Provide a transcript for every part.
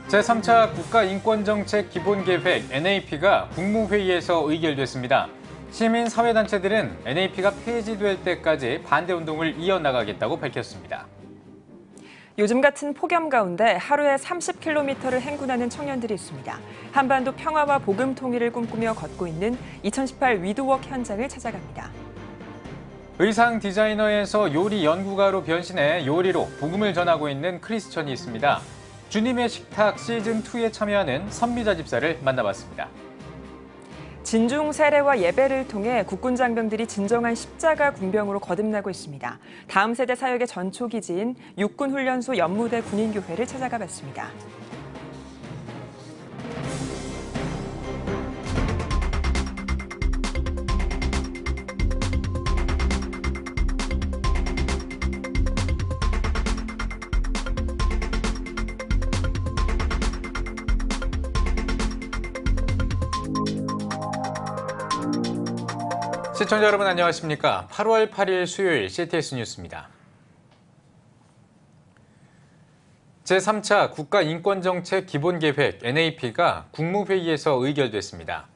제3차 국가인권정책 기본계획 NAP가 국무회의에서 의결됐습니다. 시민사회단체들은 NAP가 폐지될 때까지 반대운동을 이어나가겠다고 밝혔습니다. 요즘 같은 폭염 가운데 하루에 30km를 행군하는 청년들이 있습니다. 한반도 평화와 복음 통일을 꿈꾸며 걷고 있는 2018 위드웍 현장을 찾아갑니다. 의상 디자이너에서 요리 연구가로 변신해 요리로 복음을 전하고 있는 크리스천이 있습니다. 주님의 식탁 시즌2에 참여하는 선미자 집사를 만나봤습니다. 진중 세례와 예배를 통해 국군 장병들이 진정한 십자가 군병으로 거듭나고 있습니다. 다음 세대 사역의 전초기지인 육군훈련소 연무대 군인교회를 찾아가 봤습니다. 시청자 여러분 안녕하십니까? 8월 8일 수요일 CTS 뉴스입니다. 제3차 국가인권정책 기본계획 NAP가 국무회의에서 의결됐습니다.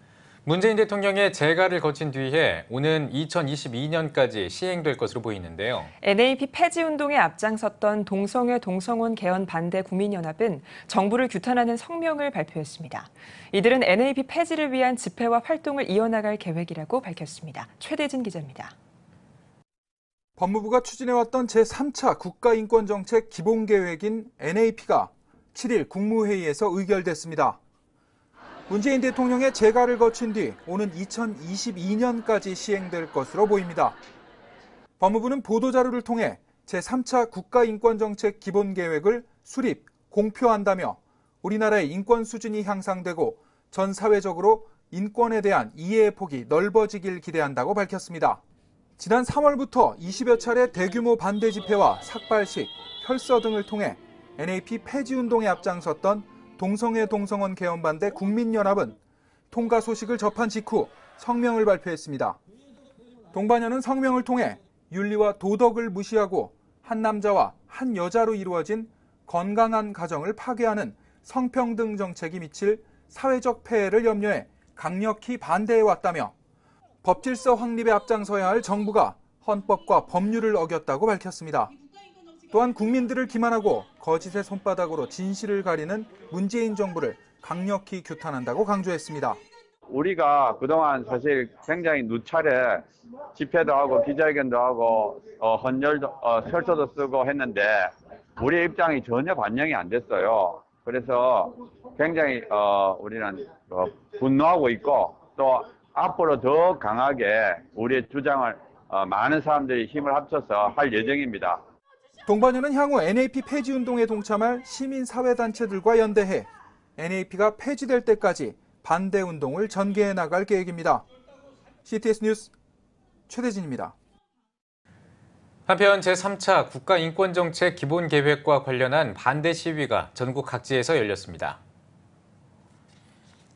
문재인 대통령의 재가를 거친 뒤에 오는 2022년까지 시행될 것으로 보이는데요. NAP 폐지 운동에 앞장섰던 동성애 동성혼 개헌 반대 국민연합은 정부를 규탄하는 성명을 발표했습니다. 이들은 NAP 폐지를 위한 집회와 활동을 이어나갈 계획이라고 밝혔습니다. 최대진 기자입니다. 법무부가 추진해왔던 제3차 국가인권정책 기본계획인 NAP가 7일 국무회의에서 의결됐습니다. 문재인 대통령의 재가를 거친 뒤 오는 2022년까지 시행될 것으로 보입니다. 법무부는 보도자료를 통해 제3차 국가인권정책 기본계획을 수립, 공표한다며 우리나라의 인권 수준이 향상되고 전 사회적으로 인권에 대한 이해의 폭이 넓어지길 기대한다고 밝혔습니다. 지난 3월부터 20여 차례 대규모 반대 집회와 삭발식, 혈서 등을 통해 NAP 폐지 운동에 앞장섰던 동성애 동성혼 개헌 반대 국민연합은 통과 소식을 접한 직후 성명을 발표했습니다. 동반연은 성명을 통해 윤리와 도덕을 무시하고 한 남자와 한 여자로 이루어진 건강한 가정을 파괴하는 성평등 정책이 미칠 사회적 폐해를 염려해 강력히 반대해왔다며 법질서 확립에 앞장서야 할 정부가 헌법과 법률을 어겼다고 밝혔습니다. 또한 국민들을 기만하고 거짓의 손바닥으로 진실을 가리는 문재인 정부를 강력히 규탄한다고 강조했습니다. 우리가 그동안 사실 굉장히 누차례 집회도 하고 기자회견도 하고 헌혈도 혈서도 쓰고 했는데 우리의 입장이 전혀 반영이 안 됐어요. 그래서 굉장히 우리는 분노하고 있고 또 앞으로 더 강하게 우리의 주장을 많은 사람들이 힘을 합쳐서 할 예정입니다. 동반연은 향후 NAP 폐지 운동에 동참할 시민사회단체들과 연대해 NAP가 폐지될 때까지 반대 운동을 전개해 나갈 계획입니다. CTS 뉴스 최대진입니다. 한편 제3차 국가인권정책 기본계획과 관련한 반대 시위가 전국 각지에서 열렸습니다.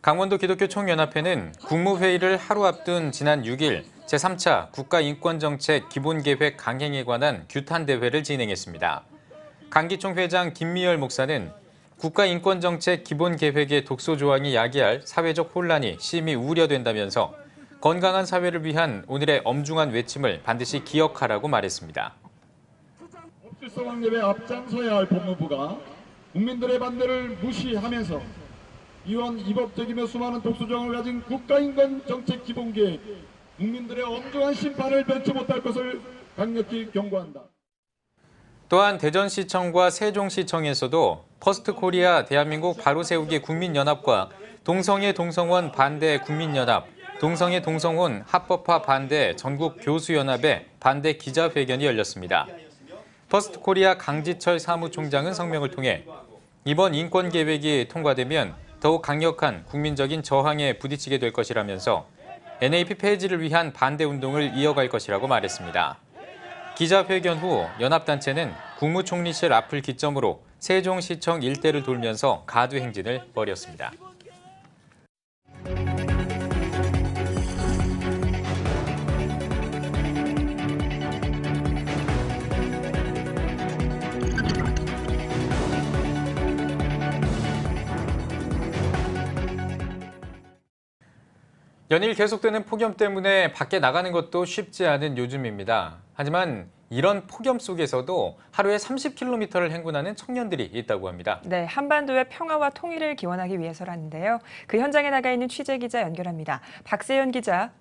강원도 기독교 총연합회는 국무회의를 하루 앞둔 지난 6일 제3차 국가인권정책 기본계획 강행에 관한 규탄대회를 진행했습니다. 강기총 회장 김미열 목사는 국가인권정책 기본계획의 독소조항이 야기할 사회적 혼란이 심히 우려된다면서 건강한 사회를 위한 오늘의 엄중한 외침을 반드시 기억하라고 말했습니다. 법질서 확립에 앞장서야 할 법무부가 국민들의 반대를 무시하면서 이원 이법적이며 수많은 독소조항을 가진 국가인권정책 기본계획 국민들의 엄중한 심판을 면치 못할 것을 강력히 경고한다. 또한 대전시청과 세종시청에서도 퍼스트코리아 대한민국 바로세우기 국민연합과 동성애 동성혼 반대 국민연합, 동성애 동성혼 합법화 반대 전국교수연합의 반대 기자회견이 열렸습니다. 퍼스트코리아 강지철 사무총장은 성명을 통해 이번 인권계획이 통과되면 더욱 강력한 국민적인 저항에 부딪히게 될 것이라면서 NAP 폐지를 위한 반대운동을 이어갈 것이라고 말했습니다. 기자회견 후 연합단체는 국무총리실 앞을 기점으로 세종시청 일대를 돌면서 가두 행진을 벌였습니다. 연일 계속되는 폭염 때문에 밖에 나가는 것도 쉽지 않은 요즘입니다. 하지만 이런 폭염 속에서도 하루에 30km를 행군하는 청년들이 있다고 합니다. 네, 한반도의 평화와 통일을 기원하기 위해서라는데요. 그 현장에 나가 있는 취재기자 연결합니다. 박세현 기자.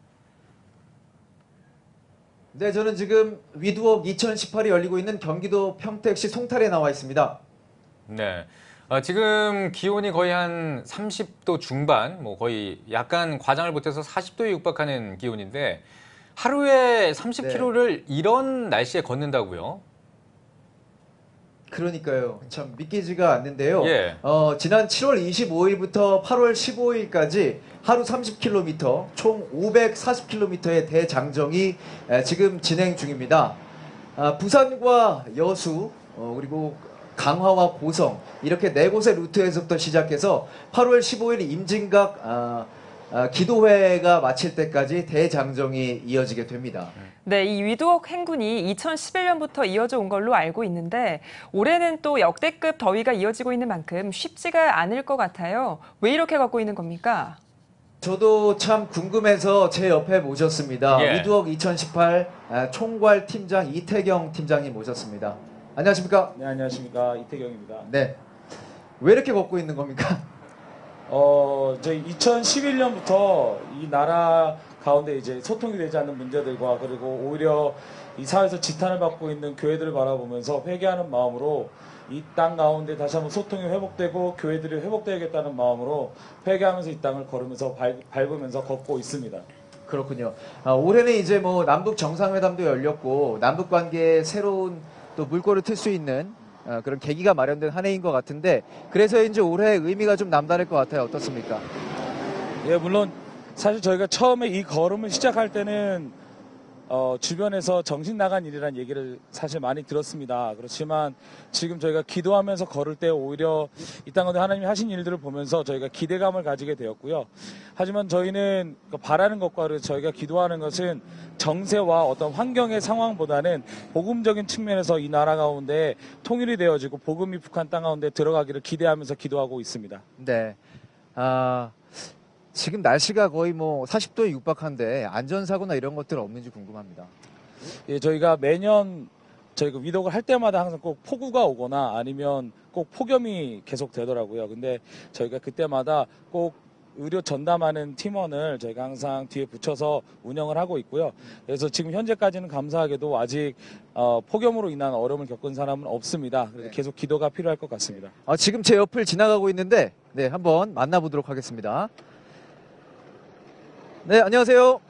네, 저는 지금 위드웍 2018이 열리고 있는 경기도 평택시 송탈에 나와 있습니다. 네. 지금 기온이 거의 한 30도 중반, 거의 약간 과장을 못해서 40도에 육박하는 기온인데 하루에 30km를 이런 날씨에 걷는다고요? 그러니까요. 참 믿기지가 않는데요. 예. 지난 7월 25일부터 8월 15일까지 하루 30km, 총 540km의 대장정이 지금 진행 중입니다. 부산과 여수, 그리고 강화와 고성 이렇게 4곳의 루트에서부터 시작해서 8월 15일 임진각 기도회가 마칠 때까지 대장정이 이어지게 됩니다. 네, 이 위드웍 행군이 2011년부터 이어져 온 걸로 알고 있는데 올해는 또 역대급 더위가 이어지고 있는 만큼 쉽지가 않을 것 같아요. 왜 이렇게 걷고 있는 겁니까? 저도 참 궁금해서 제 옆에 모셨습니다. 예. 위드웍 2018 총괄 팀장 이태경 팀장님 모셨습니다. 안녕하십니까? 네, 안녕하십니까. 이태경입니다. 네. 왜 이렇게 걷고 있는 겁니까? 저희 2011년부터 이 나라 가운데 이제 소통이 되지 않는 문제들과 그리고 오히려 이 사회에서 지탄을 받고 있는 교회들을 바라보면서 회개하는 마음으로 이 땅 가운데 다시 한번 소통이 회복되고 교회들이 회복되겠다는 마음으로 회개하면서 이 땅을 걸으면서 밟으면서 걷고 있습니다. 그렇군요. 올해는 이제 뭐 남북 정상회담도 열렸고 남북 관계에 새로운 또 물꼬를 틀 수 있는 그런 계기가 마련된 한 해인 것 같은데 그래서인지 올해 의미가 좀 남다를 것 같아요. 어떻습니까? 예, 물론 사실 저희가 처음에 이 걸음을 시작할 때는 주변에서 정신 나간 일이라는 얘기를 사실 많이 들었습니다. 그렇지만 지금 저희가 기도하면서 걸을 때 오히려 이 땅 가운데 하나님이 하신 일들을 보면서 저희가 기대감을 가지게 되었고요. 하지만 저희는 바라는 것과 저희가 기도하는 것은 정세와 어떤 환경의 상황보다는 복음적인 측면에서 이 나라 가운데 통일이 되어지고 복음이 북한 땅 가운데 들어가기를 기대하면서 기도하고 있습니다. 네. 지금 날씨가 거의 뭐 40도에 육박한데 안전사고나 이런 것들은 없는지 궁금합니다. 예, 저희가 매년 저희가 위독을 할 때마다 항상 꼭 폭우가 오거나 아니면 꼭 폭염이 계속 되더라고요. 근데 저희가 그때마다 꼭 의료 전담하는 팀원을 저희가 항상 뒤에 붙여서 운영을 하고 있고요. 그래서 지금 현재까지는 감사하게도 아직 폭염으로 인한 어려움을 겪은 사람은 없습니다. 그래서 계속 기도가 필요할 것 같습니다. 지금 제 옆을 지나가고 있는데 네, 한번 만나보도록 하겠습니다. 네, 안녕하세요.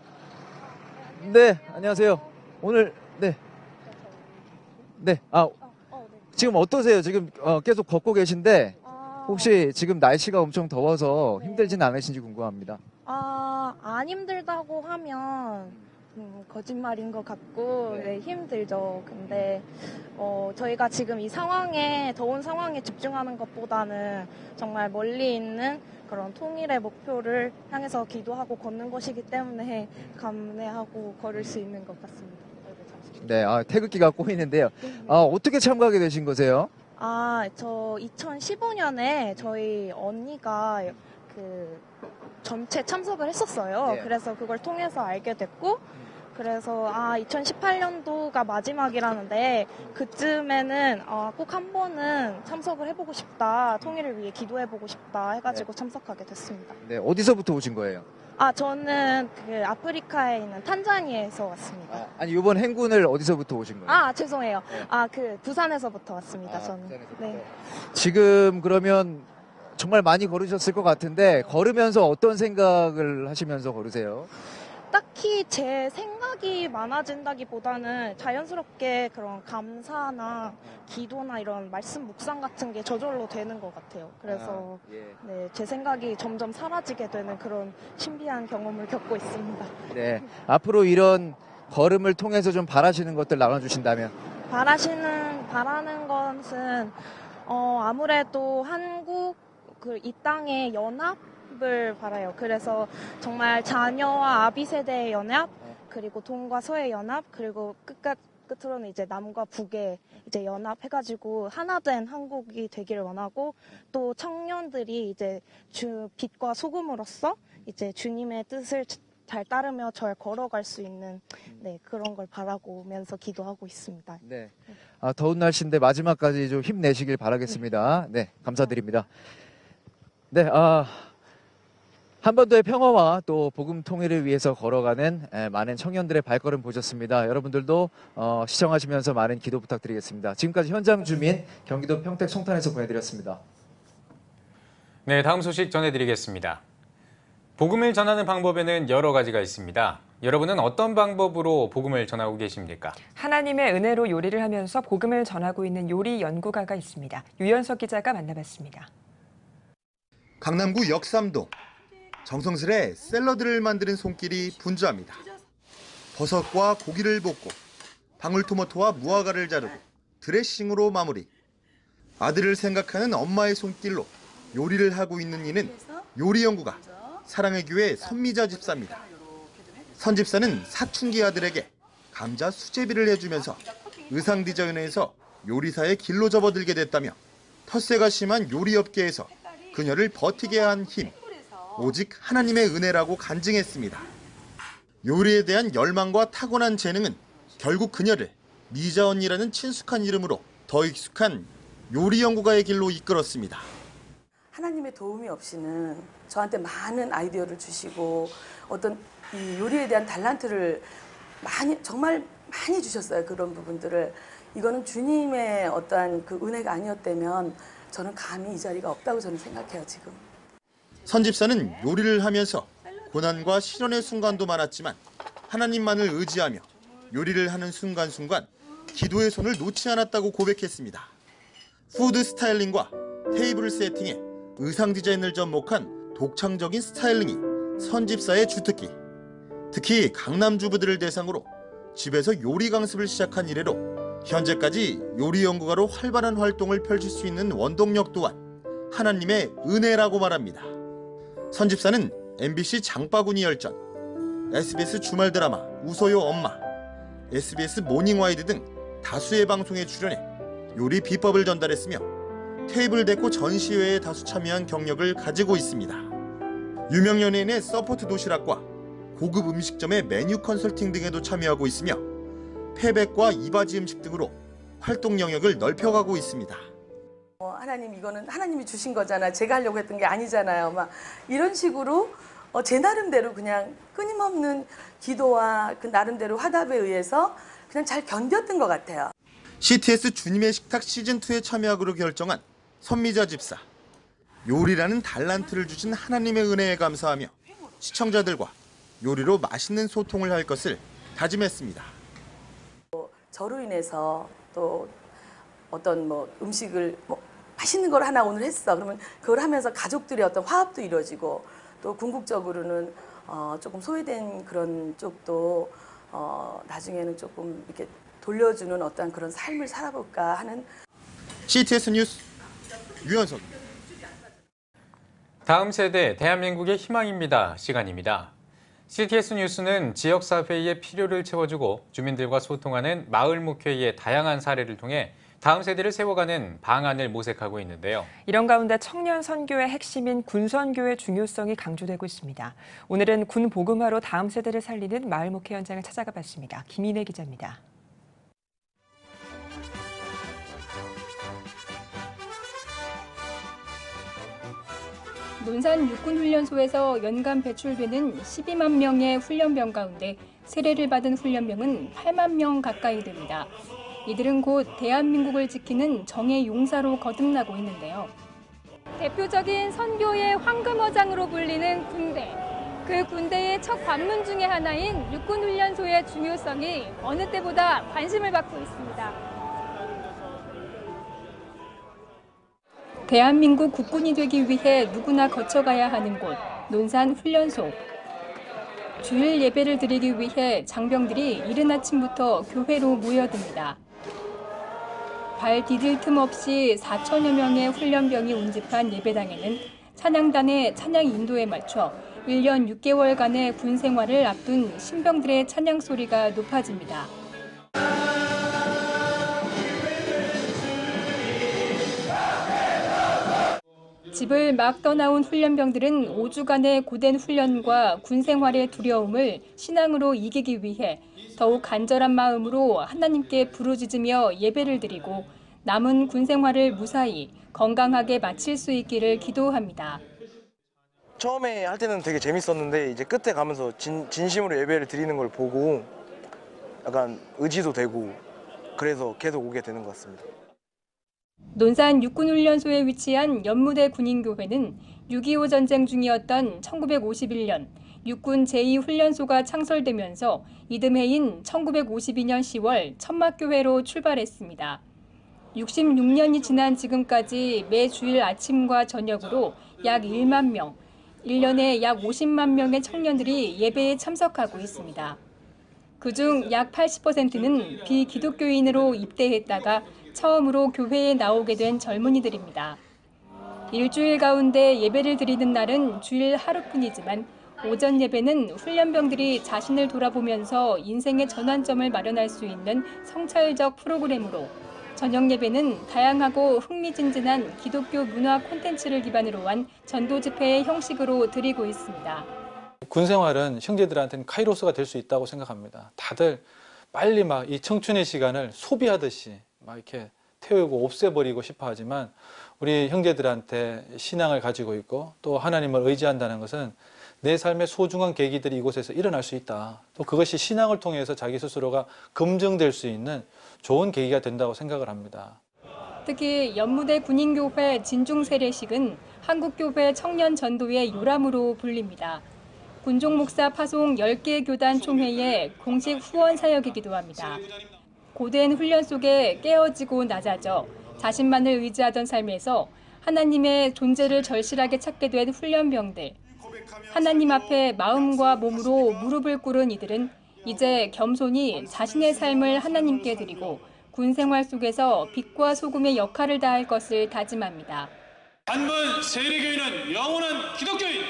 네, 안녕하세요. 오늘 네. 지금 어떠세요? 지금 계속 걷고 계신데 혹시 지금 날씨가 엄청 더워서 힘들진 않으신지 궁금합니다. 안 힘들다고 하면 거짓말인 것 같고 네, 힘들죠. 근데 저희가 지금 이 상황에 더운 상황에 집중하는 것보다는 정말 멀리 있는 그런 통일의 목표를 향해서 기도하고 걷는 것이기 때문에 감내하고 걸을 수 있는 것 같습니다. 네, 태극기가 꼬이는데요. 어떻게 참가하게 되신 거세요? 저 2015년에 저희 언니가 그 전체 참석을 했었어요. 네. 그래서 그걸 통해서 알게 됐고, 그래서 2018년도가 마지막이라는데 그쯤에는 꼭 한 번은 참석을 해보고 싶다, 통일을 위해 기도해보고 싶다 해가지고 참석하게 됐습니다. 네, 어디서부터 오신 거예요? 저는 그 아프리카에 있는 탄자니아에서 왔습니다. 이번 행군을 어디서부터 오신 거예요? 죄송해요. 그 부산에서부터 왔습니다. 저는. 부산에서부터. 네. 지금 그러면 정말 많이 걸으셨을 것 같은데 걸으면서 어떤 생각을 하시면서 걸으세요? 딱히 제 생각이 많아진다기보다는 자연스럽게 그런 감사나 기도나 이런 말씀 묵상 같은 게 저절로 되는 것 같아요. 그래서 네, 제 생각이 점점 사라지게 되는 그런 신비한 경험을 겪고 있습니다. 네, 앞으로 이런 걸음을 통해서 좀 바라시는 것들 나눠주신다면? 바라는 것은 아무래도 한국 이 땅의 연합을 바라요. 그래서 정말 자녀와 아비 세대의 연합, 그리고 동과 서의 연합, 그리고 끝으로는 이제 남과 북의 이제 연합해가지고 하나된 한국이 되기를 원하고, 또 청년들이 이제 빛과 소금으로서 이제 주님의 뜻을 잘 따르며 잘 걸어갈 수 있는 네, 그런 걸 바라보면서 기도하고 있습니다. 네. 더운 날씨인데 마지막까지 좀 힘내시길 바라겠습니다. 네, 감사드립니다. 네, 한반도의 평화와 또 복음 통일을 위해서 걸어가는 많은 청년들의 발걸음 보셨습니다. 여러분들도 시청하시면서 많은 기도 부탁드리겠습니다. 지금까지 현장 주민 경기도 평택 송탄에서 보내드렸습니다. 네, 다음 소식 전해드리겠습니다. 복음을 전하는 방법에는 여러 가지가 있습니다. 여러분은 어떤 방법으로 복음을 전하고 계십니까? 하나님의 은혜로 요리를 하면서 복음을 전하고 있는 요리 연구가가 있습니다. 유연석 기자가 만나봤습니다. 강남구 역삼동. 정성스레 샐러드를 만드는 손길이 분주합니다. 버섯과 고기를 볶고 방울토마토와 무화과를 자르고 드레싱으로 마무리. 아들을 생각하는 엄마의 손길로 요리를 하고 있는 이는 요리 연구가 사랑의 교회 선미자 집사입니다. 선 집사는 사춘기 아들에게 감자 수제비를 해주면서 의상 디자이너에서 요리사의 길로 접어들게 됐다며 텃세가 심한 요리업계에서 그녀를 버티게 한 힘, 오직 하나님의 은혜라고 간증했습니다. 요리에 대한 열망과 타고난 재능은 결국 그녀를 미자 언니라는 친숙한 이름으로 더 익숙한 요리 연구가의 길로 이끌었습니다. 하나님의 도움이 없이는 저한테 많은 아이디어를 주시고 어떤 이 요리에 대한 달란트를 정말 많이 주셨어요. 그런 부분들을. 이거는 주님의 어떠한 그 은혜가 아니었다면 저는 감히 이 자리가 없다고 저는 생각해요, 지금. 선 집사는 요리를 하면서 고난과 시련의 순간도 많았지만 하나님만을 의지하며 요리를 하는 순간순간 기도의 손을 놓지 않았다고 고백했습니다. 푸드 스타일링과 테이블 세팅에 의상 디자인을 접목한 독창적인 스타일링이 선 집사의 주특기. 특히 강남 주부들을 대상으로 집에서 요리 강습을 시작한 이래로 현재까지 요리 연구가로 활발한 활동을 펼칠 수 있는 원동력 또한 하나님의 은혜라고 말합니다. 선 집사는 MBC 장바구니 열전, SBS 주말 드라마 웃어요 엄마, SBS 모닝와이드 등 다수의 방송에 출연해 요리 비법을 전달했으며 테이블 데코 전시회에 다수 참여한 경력을 가지고 있습니다. 유명 연예인의 서포트 도시락과 고급 음식점의 메뉴 컨설팅 등에도 참여하고 있으며 패백과 이바지 음식 등으로 활동 영역을 넓혀가고 있습니다. 하나님 이거는 하나님이 주신 거잖아. 제가 하려고 했던 게 아니잖아요. 막 이런 식으로 제 나름대로 그냥 끊임없는 기도와 그 나름대로 화답에 의해서 그냥 잘 견뎠던 것 같아요. CTS 주님의 식탁 시즌2에 참여하기로 결정한 선미자 집사. 요리라는 달란트를 주신 하나님의 은혜에 감사하며 시청자들과 요리로 맛있는 소통을 할 것을 다짐했습니다. 저로 인해서 또 어떤 음식을 맛있는 걸 하나 오늘 했어. 그러면 그걸 하면서 가족들의 어떤 화합도 이루어지고 또 궁극적으로는 조금 소외된 그런 쪽도 나중에는 조금 이렇게 돌려주는 어떤 그런 삶을 살아볼까 하는. CTS 뉴스 유연석입니다. 다음 세대 대한민국의 희망입니다. 시간입니다. CTS 뉴스는 지역사회의 필요를 채워주고 주민들과 소통하는 마을목회의 다양한 사례를 통해 다음 세대를 세워가는 방안을 모색하고 있는데요. 이런 가운데 청년 선교의 핵심인 군선교의 중요성이 강조되고 있습니다. 오늘은 군 복음화로 다음 세대를 살리는 마을목회 현장을 찾아가 봤습니다. 김인혜 기자입니다. 논산 육군훈련소에서 연간 배출되는 12만 명의 훈련병 가운데 세례를 받은 훈련병은 8만 명 가까이 됩니다. 이들은 곧 대한민국을 지키는 정의 용사로 거듭나고 있는데요. 대표적인 선교의 황금어장으로 불리는 군대. 그 군대의 첫 관문 중에 하나인 육군훈련소의 중요성이 어느 때보다 관심을 받고 있습니다. 대한민국 국군이 되기 위해 누구나 거쳐가야 하는 곳, 논산 훈련소. 주일 예배를 드리기 위해 장병들이 이른 아침부터 교회로 모여듭니다. 발 디딜 틈 없이 4천여 명의 훈련병이 운집한 예배당에는 찬양단의 찬양 인도에 맞춰 1년 6개월간의 군 생활을 앞둔 신병들의 찬양 소리가 높아집니다. 집을 막 떠나온 훈련병들은 5주간의 고된 훈련과 군 생활의 두려움을 신앙으로 이기기 위해 더욱 간절한 마음으로 하나님께 부르짖으며 예배를 드리고 남은 군 생활을 무사히 건강하게 마칠 수 있기를 기도합니다. 처음에 할 때는 되게 재밌었는데 이제 끝에 가면서 진심으로 예배를 드리는 걸 보고 약간 의지도 되고 그래서 계속 오게 되는 것 같습니다. 논산 육군훈련소에 위치한 연무대 군인교회는 6.25 전쟁 중이었던 1951년 육군 제2훈련소가 창설되면서 이듬해인 1952년 10월 천막교회로 출발했습니다. 66년이 지난 지금까지 매 주일 아침과 저녁으로 약 1만 명, 1년에 약 50만 명의 청년들이 예배에 참석하고 있습니다. 그중 약 80%는 비기독교인으로 입대했다가 처음으로 교회에 나오게 된 젊은이들입니다. 일주일 가운데 예배를 드리는 날은 주일 하루뿐이지만 오전 예배는 훈련병들이 자신을 돌아보면서 인생의 전환점을 마련할 수 있는 성찰적 프로그램으로, 저녁 예배는 다양하고 흥미진진한 기독교 문화 콘텐츠를 기반으로 한 전도 집회의 형식으로 드리고 있습니다. 군 생활은 형제들한테는 카이로스가 될 수 있다고 생각합니다. 다들 빨리 막 이 청춘의 시간을 소비하듯이 막 이렇게 태우고 없애버리고 싶어 하지만 우리 형제들한테 신앙을 가지고 있고 또 하나님을 의지한다는 것은 내 삶의 소중한 계기들이 이곳에서 일어날 수 있다. 또 그것이 신앙을 통해서 자기 스스로가 검증될 수 있는 좋은 계기가 된다고 생각을 합니다. 특히 연무대 군인교회 진중세례식은 한국교회 청년 전도의 요람으로 불립니다. 군종 목사 파송 10개 교단 총회의 공식 후원 사역이기도 합니다. 고된 훈련 속에 깨어지고 낮아져 자신만을 의지하던 삶에서 하나님의 존재를 절실하게 찾게 된 훈련병들. 하나님 앞에 마음과 몸으로 무릎을 꿇은 이들은 이제 겸손히 자신의 삶을 하나님께 드리고 군 생활 속에서 빛과 소금의 역할을 다할 것을 다짐합니다. 한번 세례교인은 영원한 기독교인!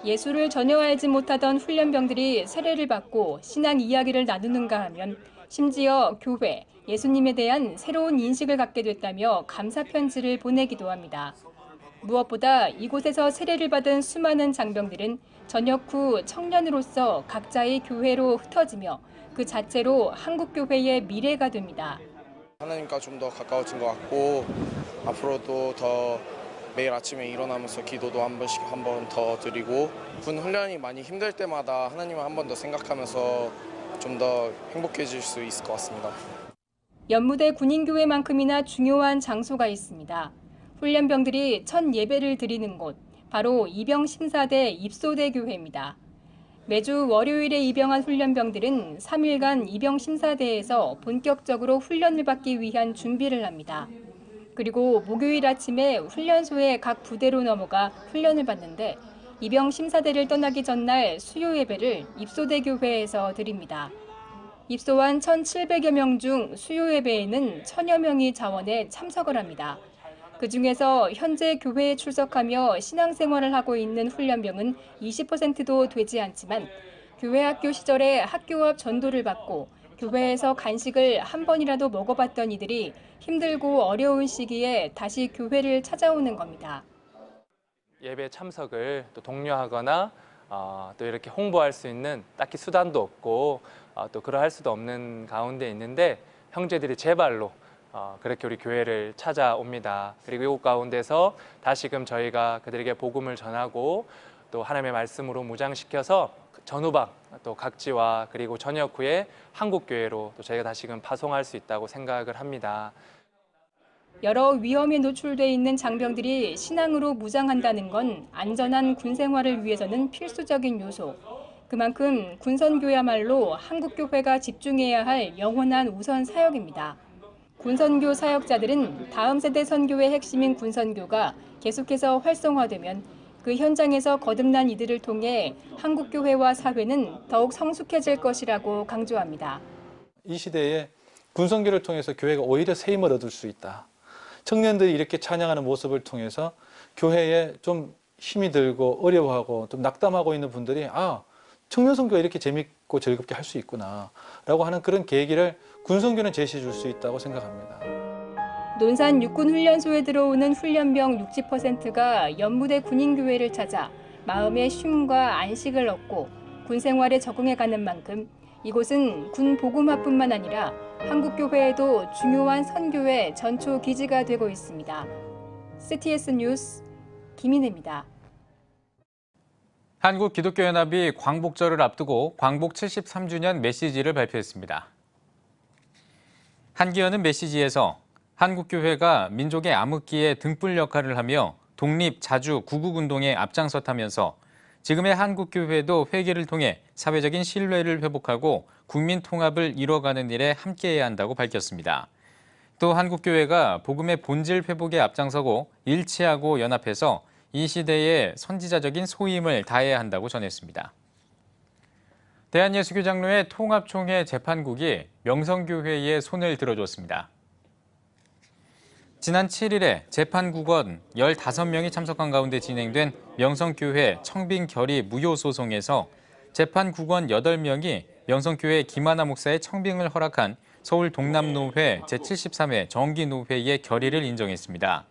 예수를 전혀 알지 못하던 훈련병들이 세례를 받고 신앙 이야기를 나누는가 하면 심지어 교회, 예수님에 대한 새로운 인식을 갖게 됐다며 감사 편지를 보내기도 합니다. 무엇보다 이곳에서 세례를 받은 수많은 장병들은 전역 후 청년으로서 각자의 교회로 흩어지며 그 자체로 한국교회의 미래가 됩니다. 하나님과 좀 더 가까워진 것 같고 앞으로도 더 매일 아침에 일어나면서 기도도 한 번 더 드리고 군 훈련이 많이 힘들 때마다 하나님을 한 번 더 생각하면서 좀 더 행복해질 수 있을 것 같습니다. 연무대 군인교회만큼이나 중요한 장소가 있습니다. 훈련병들이 첫 예배를 드리는 곳, 바로 입영심사대 입소대 교회입니다. 매주 월요일에 입영한 훈련병들은 3일간 입영심사대에서 본격적으로 훈련을 받기 위한 준비를 합니다. 그리고 목요일 아침에 훈련소의 각 부대로 넘어가 훈련을 받는데 입영심사대를 떠나기 전날 수요 예배를 입소대 교회에서 드립니다. 입소한 1,700여 명 중 수요 예배에는 1,000여 명이 자원해 참석을 합니다. 그중에서 현재 교회에 출석하며 신앙생활을 하고 있는 훈련병은 20%도 되지 않지만 교회 학교 시절에 학교 앞 전도를 받고 교회에서 간식을 한 번이라도 먹어봤던 이들이 힘들고 어려운 시기에 다시 교회를 찾아오는 겁니다. 예배 참석을 또 독려하거나 또 이렇게 홍보할 수 있는 딱히 수단도 없고 또 그러할 수도 없는 가운데 있는데 형제들이 제 발로 그렇게 우리 교회를 찾아옵니다. 그리고 이곳 가운데서 다시금 저희가 그들에게 복음을 전하고 또 하나님의 말씀으로 무장시켜서 전후방 또 각지와 그리고 전역 후에 한국교회로 또 저희가 다시금 파송할 수 있다고 생각을 합니다. 여러 위험에 노출돼 있는 장병들이 신앙으로 무장한다는 건 안전한 군 생활을 위해서는 필수적인 요소. 그만큼 군선교야말로 한국교회가 집중해야 할 영원한 우선 사역입니다. 군선교 사역자들은 다음 세대 선교의 핵심인 군선교가 계속해서 활성화되면 그 현장에서 거듭난 이들을 통해 한국교회와 사회는 더욱 성숙해질 것이라고 강조합니다. 이 시대에 군선교를 통해서 교회가 오히려 새 힘을 얻을 수 있다. 청년들이 이렇게 찬양하는 모습을 통해서 교회에 좀 힘이 들고 어려워하고 좀 낙담하고 있는 분들이 청년 선교가 이렇게 재밌고 즐겁게 할 수 있구나 라고 하는 그런 계기를 군선교는 제시해 줄 수 있다고 생각합니다. 논산 육군훈련소에 들어오는 훈련병 60%가 연무대 군인교회를 찾아 마음의 쉼과 안식을 얻고 군 생활에 적응해가는 만큼 이곳은 군 복음화뿐만 아니라 한국교회에도 중요한 선교의 전초 기지가 되고 있습니다. CTS 뉴스 김인혜입니다. 한국기독교연합이 광복절을 앞두고 광복 73주년 메시지를 발표했습니다. 한기현은 메시지에서 한국교회가 민족의 암흑기에 등불 역할을 하며 독립, 자주, 구국운동에 앞장섰다면서 지금의 한국교회도 회개를 통해 사회적인 신뢰를 회복하고 국민 통합을 이뤄가는 일에 함께해야 한다고 밝혔습니다. 또 한국교회가 복음의 본질 회복에 앞장서고 일치하고 연합해서 이 시대에 선지자적인 소임을 다해야 한다고 전했습니다. 대한예수교장로회 통합총회 재판국이 명성교회에 손을 들어줬습니다. 지난 7일에 재판국원 15명이 참석한 가운데 진행된 명성교회 청빙결의 무효소송에서 재판국원 8명이 명성교회 김하나 목사의 청빙을 허락한 서울 동남노회 제73회 정기노회의 결의를 인정했습니다.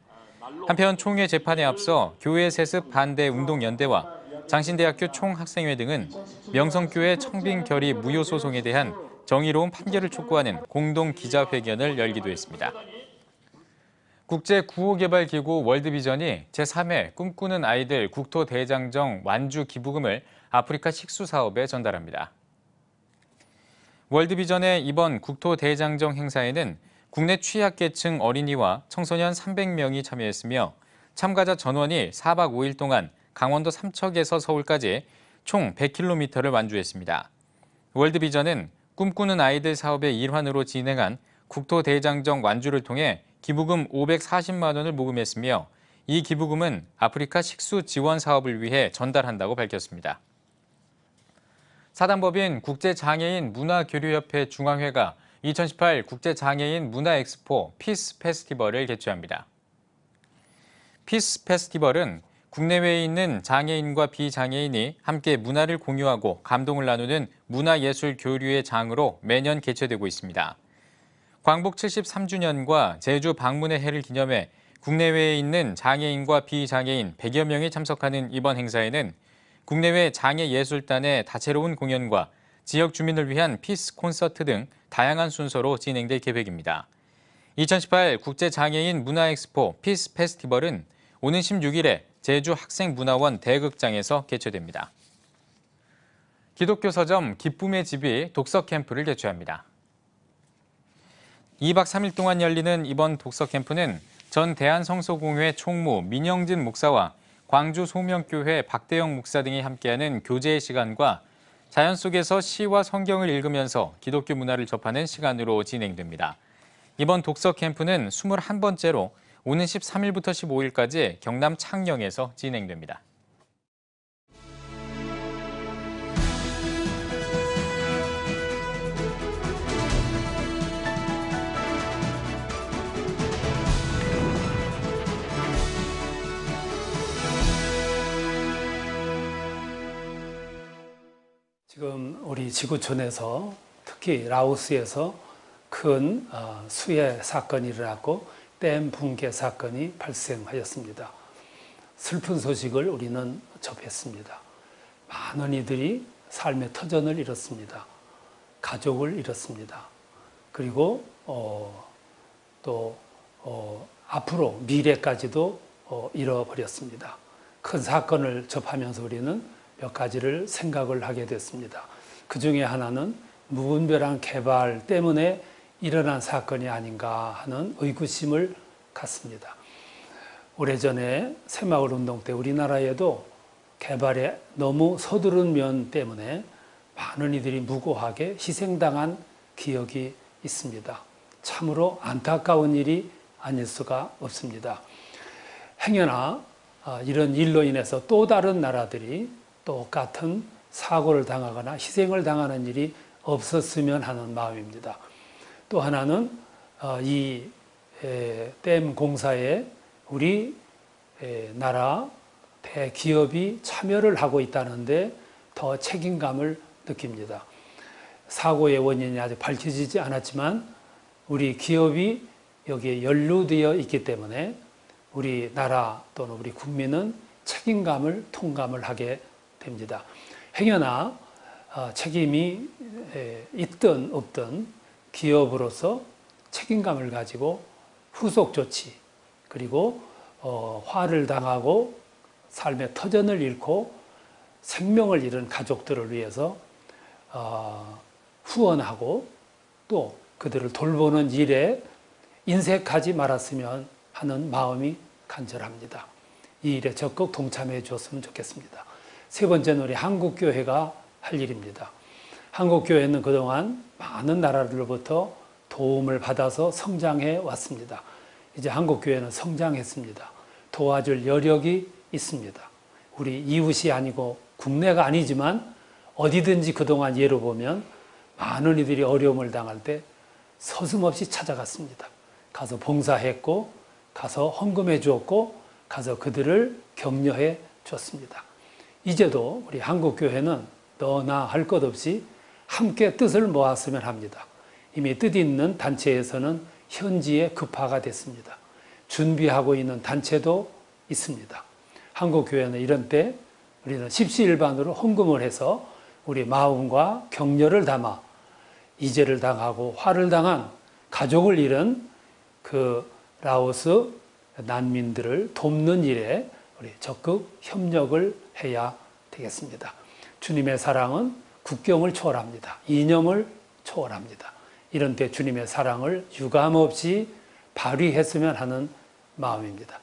한편 총회 재판에 앞서 교회 세습 반대 운동연대와 장신대학교 총학생회 등은 명성교회 청빙결의 무효소송에 대한 정의로운 판결을 촉구하는 공동 기자회견을 열기도 했습니다. 국제구호개발기구 월드비전이 제3회 꿈꾸는 아이들 국토대장정 완주 기부금을 아프리카 식수사업에 전달합니다. 월드비전의 이번 국토대장정 행사에는 국내 취약계층 어린이와 청소년 300명이 참여했으며 참가자 전원이 4박 5일 동안 강원도 삼척에서 서울까지 총 100km를 완주했습니다. 월드비전은 꿈꾸는 아이들 사업의 일환으로 진행한 국토대장정 완주를 통해 기부금 540만 원을 모금했으며 이 기부금은 아프리카 식수 지원 사업을 위해 전달한다고 밝혔습니다. 사단법인 국제장애인 문화교류협회 중앙회가 2018 국제장애인 문화엑스포 피스 페스티벌을 개최합니다. 피스 페스티벌은 국내외에 있는 장애인과 비장애인이 함께 문화를 공유하고 감동을 나누는 문화예술 교류의 장으로 매년 개최되고 있습니다. 광복 73주년과 제주 방문의 해를 기념해 국내외에 있는 장애인과 비장애인 100여 명이 참석하는 이번 행사에는 국내외 장애예술단의 다채로운 공연과 지역 주민을 위한 피스 콘서트 등 다양한 순서로 진행될 계획입니다. 2018 국제장애인 문화엑스포 피스 페스티벌은 오는 16일에 제주 학생문화원 대극장에서 개최됩니다. 기독교 서점 기쁨의 집이 독서 캠프를 개최합니다. 2박 3일 동안 열리는 이번 독서 캠프는 전 대한성소공회 총무 민영진 목사와 광주 소명교회 박대영 목사 등이 함께하는 교제의 시간과 자연 속에서 시와 성경을 읽으면서 기독교 문화를 접하는 시간으로 진행됩니다. 이번 독서 캠프는 21번째로 오는 13일부터 15일까지 경남 창녕에서 진행됩니다. 지금 우리 지구촌에서 특히 라오스에서 큰 수해 사건이 일어났고 댐 붕괴 사건이 발생하였습니다. 슬픈 소식을 우리는 접했습니다. 많은 이들이 삶의 터전을 잃었습니다. 가족을 잃었습니다. 그리고 또 앞으로 미래까지도 잃어버렸습니다. 큰 사건을 접하면서 우리는 몇 가지를 생각을 하게 됐습니다. 그 중에 하나는 무분별한 개발 때문에 일어난 사건이 아닌가 하는 의구심을 갖습니다. 오래전에 새마을 운동 때 우리나라에도 개발에 너무 서두른 면 때문에 많은 이들이 무고하게 희생당한 기억이 있습니다. 참으로 안타까운 일이 아닐 수가 없습니다. 행여나 이런 일로 인해서 또 다른 나라들이 똑같은 사고를 당하거나 희생을 당하는 일이 없었으면 하는 마음입니다. 또 하나는 이 댐 공사에 우리 나라 대기업이 참여를 하고 있다는데 더 책임감을 느낍니다. 사고의 원인이 아직 밝혀지지 않았지만 우리 기업이 여기에 연루되어 있기 때문에 우리나라 또는 우리 국민은 책임감을 통감을 하게 됩니다. 행여나 책임이 있든 없든 기업으로서 책임감을 가지고 후속 조치 그리고 화를 당하고 삶의 터전을 잃고 생명을 잃은 가족들을 위해서 후원하고 또 그들을 돌보는 일에 인색하지 말았으면 하는 마음이 간절합니다. 이 일에 적극 동참해 주었으면 좋겠습니다. 세 번째는 우리 한국교회가 할 일입니다. 한국교회는 그동안 많은 나라들로부터 도움을 받아서 성장해 왔습니다. 이제 한국교회는 성장했습니다. 도와줄 여력이 있습니다. 우리 이웃이 아니고 국내가 아니지만 어디든지 그동안 예로 보면 많은 이들이 어려움을 당할 때 서슴없이 찾아갔습니다. 가서 봉사했고 가서 헌금해 주었고 가서 그들을 격려해 줬습니다. 이제도 우리 한국교회는 너나 할 것 없이 함께 뜻을 모았으면 합니다. 이미 뜻 있는 단체에서는 현지에 급파가 됐습니다. 준비하고 있는 단체도 있습니다. 한국교회는 이런 때 우리는 십시일반으로 헌금을 해서 우리 마음과 격려를 담아 이재를 당하고 화를 당한 가족을 잃은 그 라오스 난민들을 돕는 일에 우리 적극 협력을 해야 되겠습니다. 주님의 사랑은 국경을 초월합니다. 이념을 초월합니다. 이런 때 주님의 사랑을 유감없이 발휘했으면 하는 마음입니다.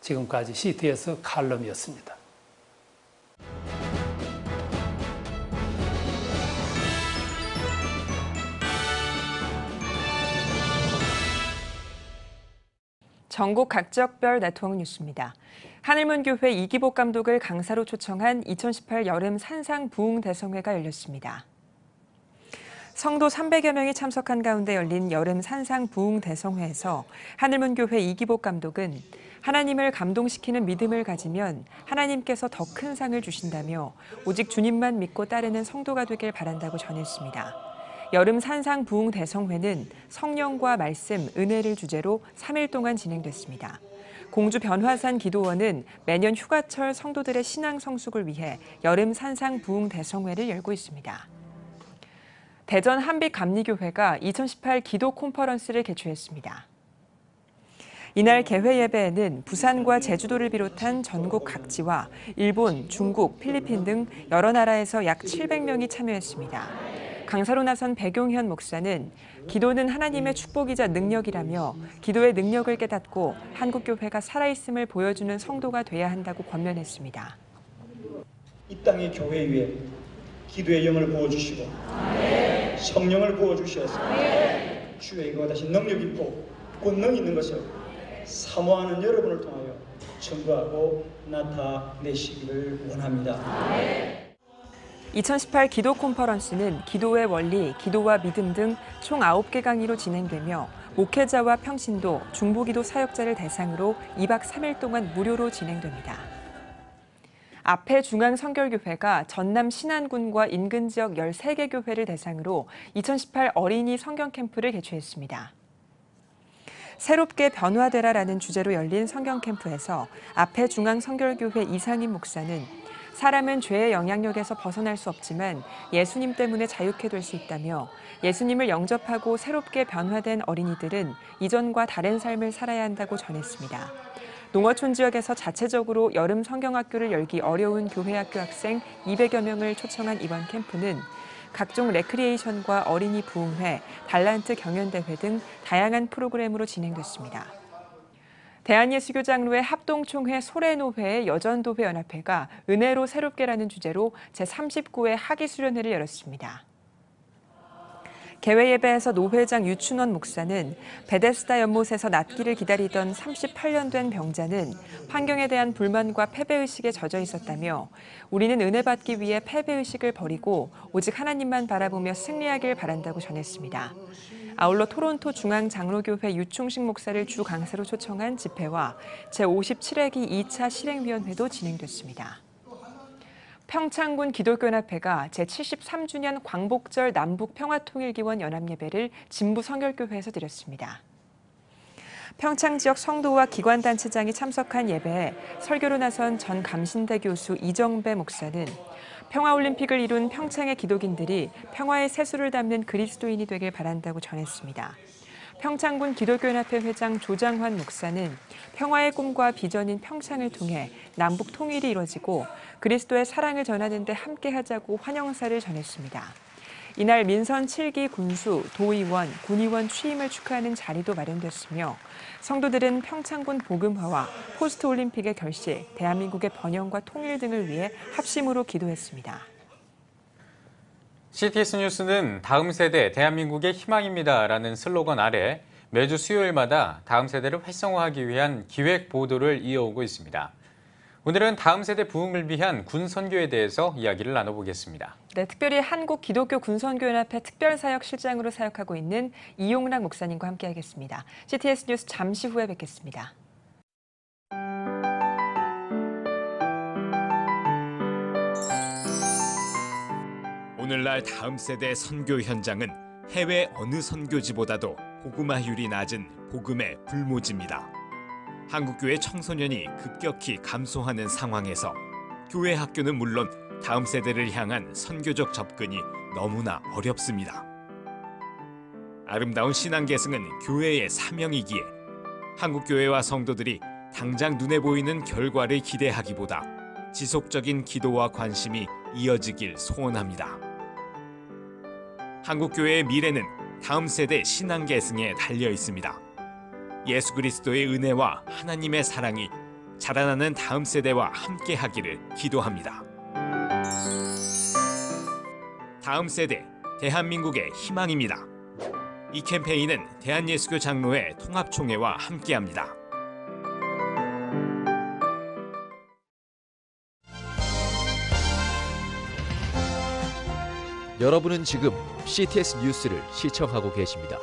지금까지 CTS 칼럼이었습니다. 전국 각적별 네트워크 뉴스입니다. 하늘문교회 이기복 감독을 강사로 초청한 2018 여름 산상 부흥 대성회가 열렸습니다. 성도 300여 명이 참석한 가운데 열린 여름 산상 부흥 대성회에서 하늘문교회 이기복 감독은 하나님을 감동시키는 믿음을 가지면 하나님께서 더 큰 상을 주신다며 오직 주님만 믿고 따르는 성도가 되길 바란다고 전했습니다. 여름 산상 부흥 대성회는 성령과 말씀, 은혜를 주제로 3일 동안 진행됐습니다. 공주 변화산 기도원은 매년 휴가철 성도들의 신앙 성숙을 위해 여름 산상 부흥 대성회를 열고 있습니다. 대전 한빛감리교회가 2018 기도 콘퍼런스를 개최했습니다. 이날 개회 예배에는 부산과 제주도를 비롯한 전국 각지와 일본, 중국, 필리핀 등 여러 나라에서 약 700명이 참여했습니다. 강사로 나선 백용현 목사는 기도는 하나님의 축복이자 능력이라며 기도의 능력을 깨닫고 한국교회가 살아있음을 보여주는 성도가 돼야 한다고 권면했습니다. 이 땅의 교회 위에 기도의 영을 부어주시고 성령을 부어주셔서 주의 이거 다시 능력 있고 권능 있는 것을 사모하는 여러분을 통하여 증거하고 나타내시기를 원합니다. 2018 기도 콘퍼런스는 기도의 원리, 기도와 믿음 등 총 9개 강의로 진행되며 목회자와 평신도, 중보기도 사역자를 대상으로 2박 3일 동안 무료로 진행됩니다. 앞에 중앙성결교회가 전남 신안군과 인근 지역 13개 교회를 대상으로 2018 어린이 성경 캠프를 개최했습니다. 새롭게 변화되라라는 주제로 열린 성경 캠프에서 앞에 중앙성결교회 이상임 목사는 사람은 죄의 영향력에서 벗어날 수 없지만 예수님 때문에 자유케 될 수 있다며 예수님을 영접하고 새롭게 변화된 어린이들은 이전과 다른 삶을 살아야 한다고 전했습니다. 농어촌 지역에서 자체적으로 여름 성경학교를 열기 어려운 교회학교 학생 200여 명을 초청한 이번 캠프는 각종 레크리에이션과 어린이 부흥회, 달란트 경연대회 등 다양한 프로그램으로 진행됐습니다. 대한예수교장로회 합동총회 소래노회의 여전도회연합회가 은혜로 새롭게라는 주제로 제39회 학위수련회를 열었습니다. 개회 예배에서 노회장 유춘원 목사는 베데스다 연못에서 낫기를 기다리던 38년 된 병자는 환경에 대한 불만과 패배의식에 젖어 있었다며 우리는 은혜 받기 위해 패배의식을 버리고 오직 하나님만 바라보며 승리하길 바란다고 전했습니다. 아울러 토론토 중앙장로교회 유충식 목사를 주 강사로 초청한 집회와 제57회기 2차 실행위원회도 진행됐습니다. 평창군 기독교연합회가 제73주년 광복절 남북평화통일기원 연합예배를 진부 성결교회에서 드렸습니다. 평창 지역 성도와 기관단체장이 참석한 예배에 설교로 나선 전 감신대 교수 이정배 목사는 평화올림픽을 이룬 평창의 기독인들이 평화의 세수를 담는 그리스도인이 되길 바란다고 전했습니다. 평창군 기독교연합회 회장 조장환 목사는 평화의 꿈과 비전인 평창을 통해 남북 통일이 이뤄지고 그리스도의 사랑을 전하는 데 함께하자고 환영사를 전했습니다. 이날 민선 7기 군수, 도의원, 군의원 취임을 축하하는 자리도 마련됐으며 성도들은 평창군 복음화와 포스트올림픽의 결실, 대한민국의 번영과 통일 등을 위해 합심으로 기도했습니다. CTS 뉴스는 다음 세대 대한민국의 희망입니다라는 슬로건 아래 매주 수요일마다 다음 세대를 활성화하기 위한 기획 보도를 이어오고 있습니다. 오늘은 다음 세대 부흥을 위한 군 선교에 대해서 이야기를 나눠보겠습니다. 네, 특별히 한국 기독교 군선교연합회 특별사역 실장으로 사역하고 있는 이용락 목사님과 함께하겠습니다. CTS 뉴스 잠시 후에 뵙겠습니다. 오늘날 다음 세대 선교 현장은 해외 어느 선교지보다도 복음화율이 낮은 복음의 불모지입니다. 한국교회 청소년이 급격히 감소하는 상황에서 교회 학교는 물론 다음 세대를 향한 선교적 접근이 너무나 어렵습니다. 아름다운 신앙 계승은 교회의 사명이기에 한국교회와 성도들이 당장 눈에 보이는 결과를 기대하기보다 지속적인 기도와 관심이 이어지길 소원합니다. 한국교회의 미래는 다음 세대 신앙 계승에 달려 있습니다. 예수 그리스도의 은혜와 하나님의 사랑이 자라나는 다음 세대와 함께하기를 기도합니다. 다음 세대, 대한민국의 희망입니다. 이 캠페인은 대한예수교 장로회 통합총회와 함께합니다. 여러분은 지금 CTS 뉴스를 시청하고 계십니다.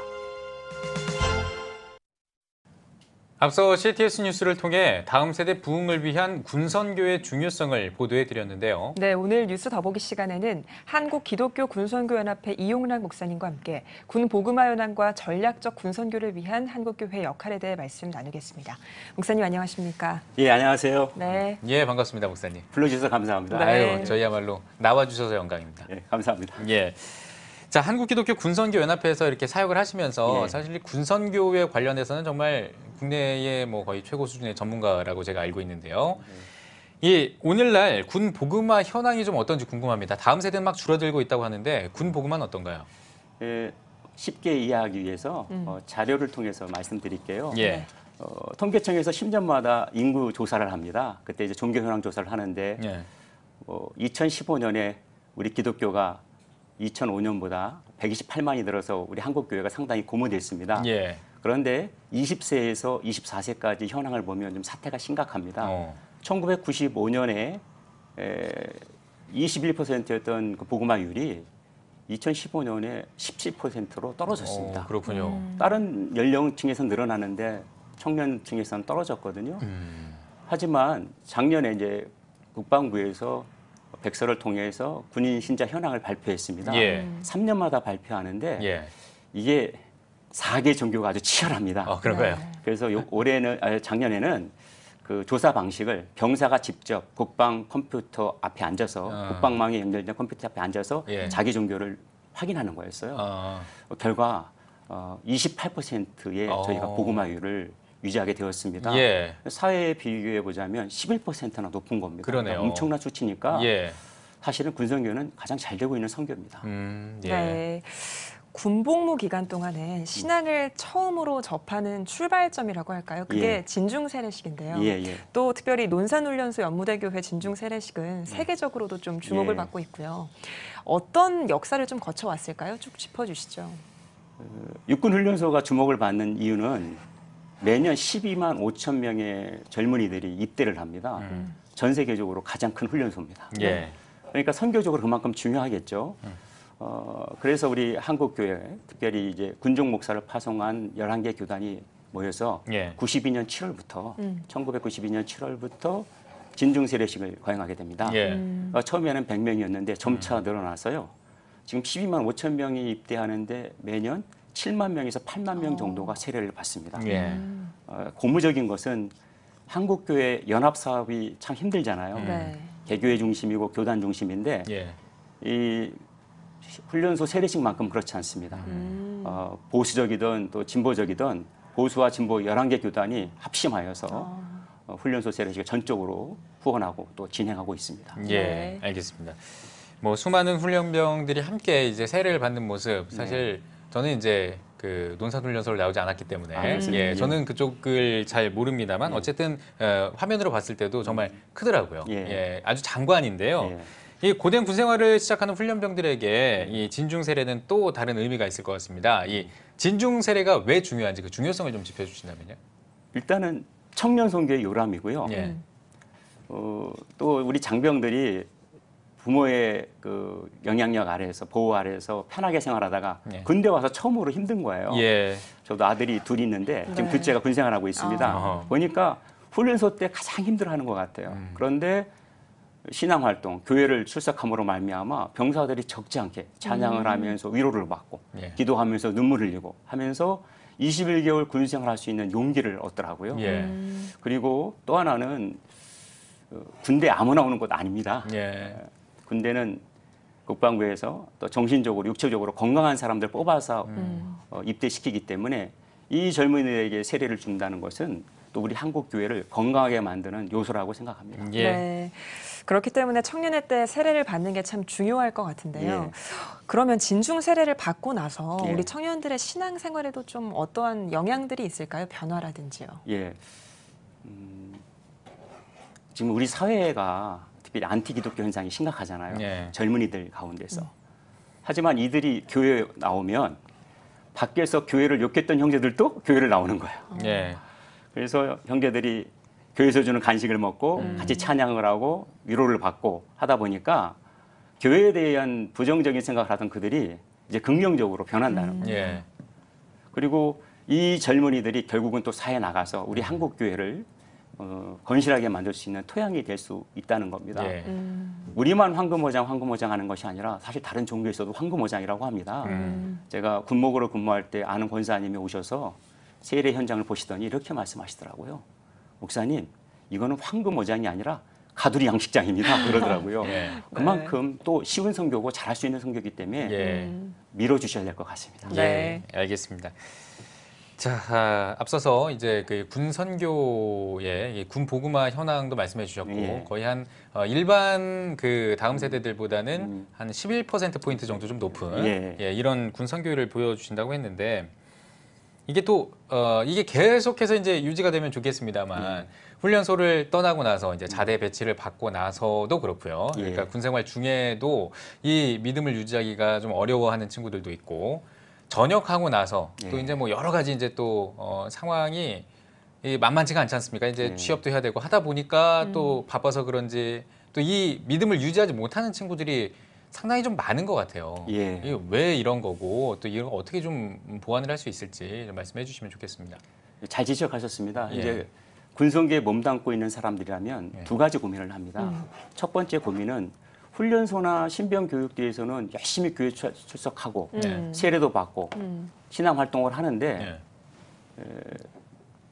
앞서 CTS 뉴스를 통해 다음 세대 부흥을 위한 군선교의 중요성을 보도해드렸는데요. 네, 오늘 뉴스 더보기 시간에는 한국 기독교 군선교연합회 이용락 목사님과 함께 군 복음화 현황과 전략적 군선교를 위한 한국교회 역할에 대해 말씀 나누겠습니다. 목사님 안녕하십니까? 예, 안녕하세요. 네. 예, 반갑습니다, 목사님. 불러주셔서 감사합니다. 네. 아유, 저희야말로 나와주셔서 영광입니다. 예, 감사합니다. 예. 자, 한국기독교 군선교연합회에서 이렇게 사역을 하시면서 예. 사실 군선교에 관련해서는 정말 국내의 뭐 거의 최고 수준의 전문가라고 제가 알고 있는데요. 이 오늘날 군 복음화 현황이 좀 어떤지 궁금합니다. 다음 세대는 막 줄어들고 있다고 하는데 군 복음화는 어떤가요? 예, 쉽게 이해하기 위해서 자료를 통해서 말씀드릴게요. 예. 통계청에서 10년마다 인구 조사를 합니다. 그때 이제 종교 현황 조사를 하는데 예. 2015년에 우리 기독교가 2005년보다 128만이 늘어서 우리 한국교회가 상당히 고무됐습니다. 예. 그런데 20세에서 24세까지 현황을 보면 좀 사태가 심각합니다. 1995년에 21%였던 그 복음화율이 2015년에 17%로 떨어졌습니다. 그렇군요. 다른 연령층에서 늘어나는데 청년층에서는 떨어졌거든요. 하지만 작년에 이제 국방부에서 백서를 통해서 군인 신자 현황을 발표했습니다. 예. 3년마다 발표하는데 예. 이게 4개 종교가 아주 치열합니다. 그런가요? 그래서 작년에는 그 조사 방식을 병사가 직접 국방 컴퓨터 앞에 앉아서 국방망에 연결된 컴퓨터 앞에 앉아서 예. 자기 종교를 확인하는 거였어요. 결과 28%의 저희가 복음화율을 유지하게 되었습니다. 예. 사회에 비교해 보자면 11%나 높은 겁니다. 그러네요. 엄청난 수치니까 예. 사실은 군선교는 가장 잘 되고 있는 선교입니다. 예. 네. 군복무 기간 동안에 신앙을 처음으로 접하는 출발점이라고 할까요? 그게 예. 진중세례식인데요. 예, 예. 또 특별히 논산훈련소 연무대교회 진중세례식은 세계적으로도 좀 주목을 예. 받고 있고요. 어떤 역사를 좀 거쳐왔을까요? 쭉 짚어주시죠. 육군훈련소가 주목을 받는 이유는 매년 12만 5천 명의 젊은이들이 입대를 합니다. 전 세계적으로 가장 큰 훈련소입니다. 예. 그러니까 선교적으로 그만큼 중요하겠죠. 그래서 우리 한국교회, 특별히 이제 군종 목사를 파송한 11개 교단이 모여서 예. 92년 7월부터 1992년 7월부터 진중세례식을 거행하게 됩니다. 예. 처음에는 100명이었는데 점차 늘어나서요. 지금 12만 5천 명이 입대하는데 매년 7만 명에서 8만 명 정도가 세례를 받습니다. 예. 고무적인 것은 한국교회 연합사업이 참 힘들잖아요. 네. 개교회 중심이고 교단 중심인데 예. 이 훈련소 세례식만큼 그렇지 않습니다. 보수적이든 또 진보적이든 보수와 진보 11개 교단이 합심하여서 훈련소 세례식을 전적으로 후원하고 또 진행하고 있습니다. 예, 알겠습니다. 뭐 수많은 훈련병들이 함께 이제 세례를 받는 모습, 사실 저는 이제 그 논산훈련소를 나오지 않았기 때문에 예, 저는 그쪽을 잘 모릅니다만 어쨌든 화면으로 봤을 때도 정말 크더라고요. 예, 아주 장관인데요. 이 고된 군 생활을 시작하는 훈련병들에게 이 진중 세례는 또 다른 의미가 있을 것 같습니다. 이 진중 세례가 왜 중요한지 그 중요성을 좀 짚어주신다면요. 일단은 청년 선교의 요람이고요. 또 우리 장병들이 부모의 그 영향력 아래에서 보호 아래에서 편하게 생활하다가 군대 와서 처음으로 힘든 거예요. 저도 아들이 둘이 있는데 지금 둘째가 군 생활하고 있습니다. 보니까 훈련소 때 가장 힘들어하는 것 같아요. 그런데 신앙활동, 교회를 출석함으로 말미암아 병사들이 적지 않게 찬양을 하면서 위로를 받고 기도하면서 눈물 흘리고 하면서 21개월 군 생활할 수 있는 용기를 얻더라고요. 그리고 또 하나는 군대 아무나 오는 곳 아닙니다. 군대는 국방부에서 또 정신적으로 육체적으로 건강한 사람들 뽑아서 입대시키기 때문에 이 젊은이들에게 세례를 준다는 것은 또 우리 한국 교회를 건강하게 만드는 요소라고 생각합니다. 네. 그렇기 때문에 청년의 때 세례를 받는 게 참 중요할 것 같은데요. 그러면 진중 세례를 받고 나서 우리 청년들의 신앙생활에도 좀 어떠한 영향들이 있을까요? 변화라든지요. 지금 우리 사회가 특별히 안티 기독교 현상이 심각하잖아요. 젊은이들 가운데서. 하지만 이들이 교회에 나오면 밖에서 교회를 욕했던 형제들도 교회를 나오는 거예요. 그래서 형제들이 교회에서 주는 간식을 먹고 같이 찬양을 하고 위로를 받고 하다 보니까 교회에 대한 부정적인 생각을 하던 그들이 이제 긍정적으로 변한다는 거예요. 그리고 이 젊은이들이 결국은 또 사회에 나가서 우리 한국 교회를 건실하게 만들 수 있는 토양이 될 수 있다는 겁니다. 우리만 황금오장 하는 것이 아니라 사실 다른 종교에서도 황금오장이라고 합니다. 제가 군목으로 근무할 때 아는 권사님이 오셔서 세례 현장을 보시더니 이렇게 말씀하시더라고요. 목사님, 이거는 황금오장이 아니라 가두리 양식장입니다. 그러더라고요. 그만큼 또 쉬운 선교고 잘할 수 있는 선교이기 때문에 밀어주셔야 될 것 같습니다. 알겠습니다. 자, 앞서서 이제 그 군 선교의 군 복음화 현황도 말씀해 주셨고 거의 한 일반 그 다음 세대들보다는 한 11%포인트 정도 좀 높은 이런 군 선교를 보여주신다고 했는데 이게 또 이게 계속해서 이제 유지가 되면 좋겠습니다만 훈련소를 떠나고 나서 이제 자대 배치를 받고 나서도 그렇고요. 그러니까 군 생활 중에도 이 믿음을 유지하기가 좀 어려워하는 친구들도 있고 전역하고 나서 또 이제 뭐 여러 가지 이제 또 상황이 만만치가 않지 않습니까? 이제 취업도 해야 되고 하다 보니까 또 바빠서 그런지 또 이 믿음을 유지하지 못하는 친구들이 상당히 좀 많은 것 같아요. 이게 왜 이런 거고 또 이런 거 어떻게 좀 보완을 할 수 있을지 좀 말씀해 주시면 좋겠습니다. 잘 지적하셨습니다. 이제 군성교에 몸담고 있는 사람들이라면 두 가지 고민을 합니다. 첫 번째 고민은 훈련소나 신병교육대에서는 열심히 교회 출석하고 세례도 받고 신앙 활동을 하는데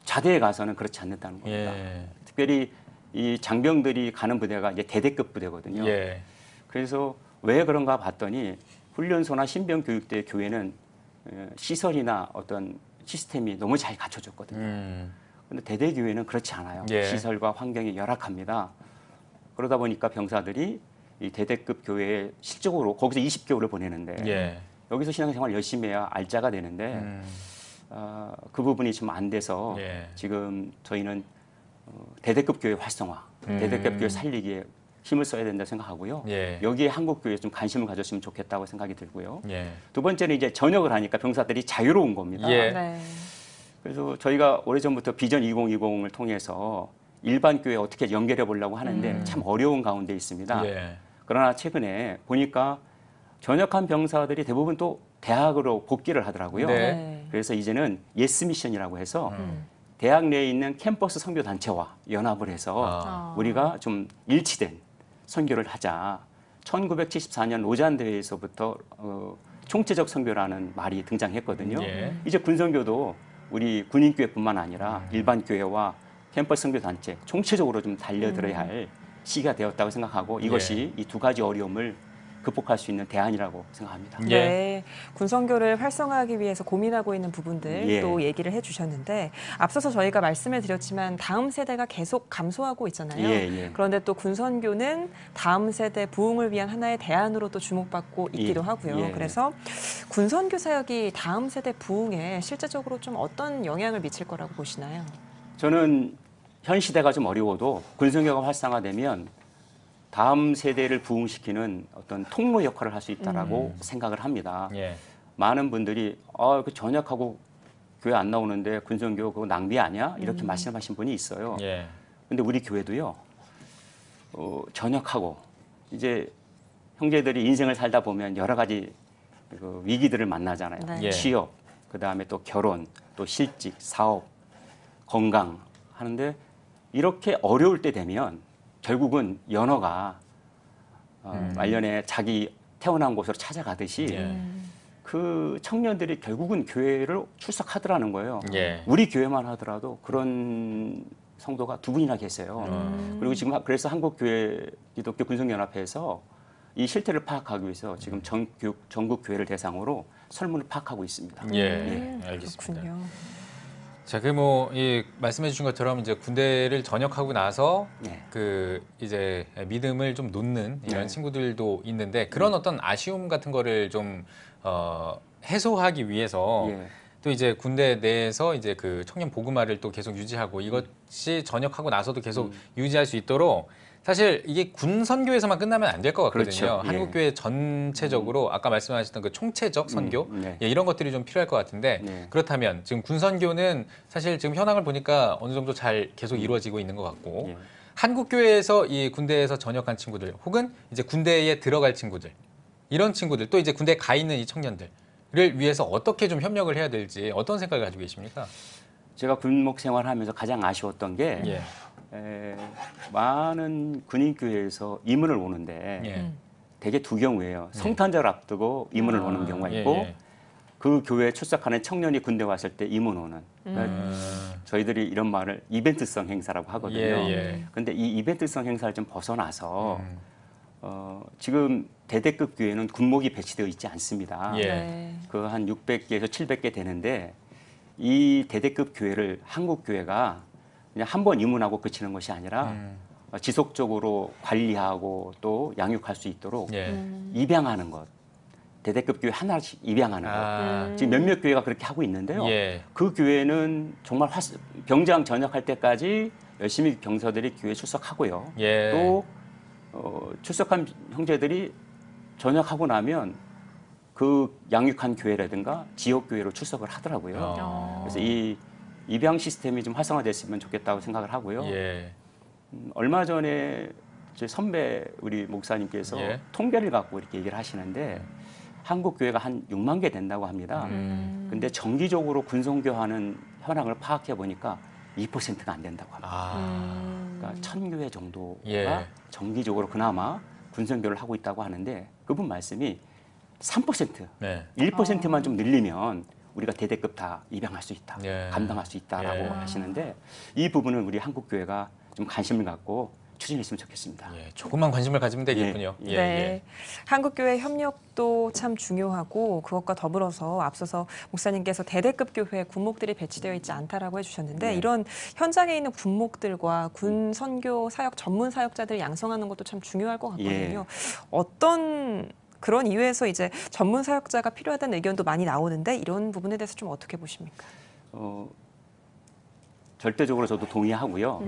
자대에 가서는 그렇지 않는다는 겁니다. 특별히 이 장병들이 가는 부대가 이제 대대급 부대거든요. 그래서 왜 그런가 봤더니 훈련소나 신병교육대 교회는 시설이나 어떤 시스템이 너무 잘 갖춰졌거든요. 그런데 대대교회는 그렇지 않아요. 시설과 환경이 열악합니다. 그러다 보니까 병사들이 이 대대급 교회에 실적으로 거기서 20개월을 보내는데 여기서 신앙생활 열심히 해야 알짜가 되는데 그 부분이 좀 안 돼서 지금 저희는 대대급 교회 활성화, 대대급 교회 살리기에 힘을 써야 된다 생각하고요. 여기에 한국교회에 좀 관심을 가졌으면 좋겠다고 생각이 들고요. 두 번째는 이제 전역을 하니까 병사들이 자유로운 겁니다. 그래서 저희가 오래전부터 비전 2020을 통해서 일반 교회 어떻게 연결해 보려고 하는데 참 어려운 가운데 있습니다. 그러나 최근에 보니까 전역한 병사들이 대부분 또 대학으로 복귀를 하더라고요. 그래서 이제는 예스 미션이라고 해서 대학 내에 있는 캠퍼스 선교 단체와 연합을 해서 우리가 좀 일치된 선교를 하자. 1974년 로잔 대회에서부터 총체적 선교라는 말이 등장했거든요. 예. 이제 군선교도 우리 군인교회뿐만 아니라 일반 교회와 캠퍼스 선교 단체 총체적으로 좀 달려들어야 할 시기가 되었다고 생각하고 이것이 이 두 가지 어려움을 극복할 수 있는 대안이라고 생각합니다. 네, 군선교를 활성화하기 위해서 고민하고 있는 부분들 또 얘기를 해주셨는데 앞서서 저희가 말씀을 드렸지만 다음 세대가 계속 감소하고 있잖아요. 그런데 또 군선교는 다음 세대 부흥을 위한 하나의 대안으로 또 주목받고 있기도 하고요. 그래서 군선교 사역이 다음 세대 부흥에 실제적으로 좀 어떤 영향을 미칠 거라고 보시나요? 저는 현 시대가 좀 어려워도 군선교가 활성화되면 다음 세대를 부흥시키는 어떤 통로 역할을 할 수 있다라고 생각을 합니다. 많은 분들이 그 전역하고 교회 안 나오는데 군선교 그거 낭비 아니야? 이렇게 말씀하신 분이 있어요. 근데 우리 교회도요. 전역하고 이제 형제들이 인생을 살다 보면 여러 가지 그 위기들을 만나잖아요. 취업, 그다음에 또 결혼, 또 실직, 사업, 건강 하는데 이렇게 어려울 때 되면 결국은 연어가 말년에 자기 태어난 곳으로 찾아가듯이 그 청년들이 결국은 교회를 출석하더라는 거예요. 우리 교회만 하더라도 그런 성도가 2분이나 계세요. 그리고 지금 그래서 한국교회 기독교 군성연합회에서 이 실태를 파악하기 위해서 지금 전국 교회를 대상으로 설문을 파악하고 있습니다. 알겠습니다. 그렇군요. 자, 말씀해 주신 것처럼 이제 군대를 전역하고 나서 그 이제 믿음을 좀 놓는 이런 친구들도 있는데 그런 어떤 아쉬움 같은 거를 좀 해소하기 위해서 또 이제 군대 내에서 이제 그 청년 복음화를 또 계속 유지하고 이것이 전역하고 나서도 계속 유지할 수 있도록 사실 이게 군 선교에서만 끝나면 안 될 것 같거든요. 한국교회 전체적으로 아까 말씀하셨던 그 총체적 선교 이런 것들이 좀 필요할 것 같은데 그렇다면 지금 군 선교는 사실 지금 현황을 보니까 어느 정도 잘 계속 이루어지고 있는 것 같고 한국교회에서 이 군대에서 전역한 친구들 혹은 이제 군대에 들어갈 친구들 이런 친구들 또 이제 군대에 가 있는 이 청년들을 위해서 어떻게 좀 협력을 해야 될지 어떤 생각을 가지고 계십니까? 제가 군목 생활하면서 가장 아쉬웠던 게 많은 군인교회에서 임원을 오는데 대개 2경우예요. 성탄절 앞두고 임원을 오는 경우가 있고 그 교회에 출석하는 청년이 군대 왔을 때 임원 오는 저희들이 이런 말을 이벤트성 행사라고 하거든요. 그런데 이 이벤트성 행사를 좀 벗어나서 지금 대대급 교회는 군목이 배치되어 있지 않습니다. 그 한 600개에서 700개 되는데 이 대대급 교회를 한국교회가 그냥 한 번 입문하고 그치는 것이 아니라 지속적으로 관리하고 또 양육할 수 있도록 입양하는 것. 대대급 교회 하나씩 입양하는 것. 지금 몇몇 교회가 그렇게 하고 있는데요. 그 교회는 정말 병장 전역할 때까지 열심히 병사들이 교회에 출석하고요. 또 출석한 형제들이 전역하고 나면 그 양육한 교회라든가 지역 교회로 출석을 하더라고요. 그래서 이 입양 시스템이 좀 활성화됐으면 좋겠다고 생각을 하고요. 얼마 전에 제 선배 우리 목사님께서 통계를 갖고 이렇게 얘기를 하시는데 한국 교회가 한 6만 개 된다고 합니다. 근데 정기적으로 군선교하는 현황을 파악해 보니까 2%가 안 된다고 합니다. 그러니까 1000교회 정도가 정기적으로 그나마 군선교를 하고 있다고 하는데 그분 말씀이 3%, 1%만 좀 늘리면 우리가 대대급 다 입양할 수 있다, 감당할 수 있다라고 하시는데 이 부분은 우리 한국교회가 좀 관심을 갖고 추진했으면 좋겠습니다. 조금만 관심을 가지면 되겠군요. 한국교회 협력도 참 중요하고 그것과 더불어서 앞서서 목사님께서 대대급 교회 군목들이 배치되어 있지 않다라고 해주셨는데 이런 현장에 있는 군목들과 군 선교 사역 전문 사역자들 양성하는 것도 참 중요할 것 같거든요. 어떤 그런 이유에서 이제 전문 사역자가 필요하다는 의견도 많이 나오는데 이런 부분에 대해서 좀 어떻게 보십니까? 절대적으로 저도 동의하고요.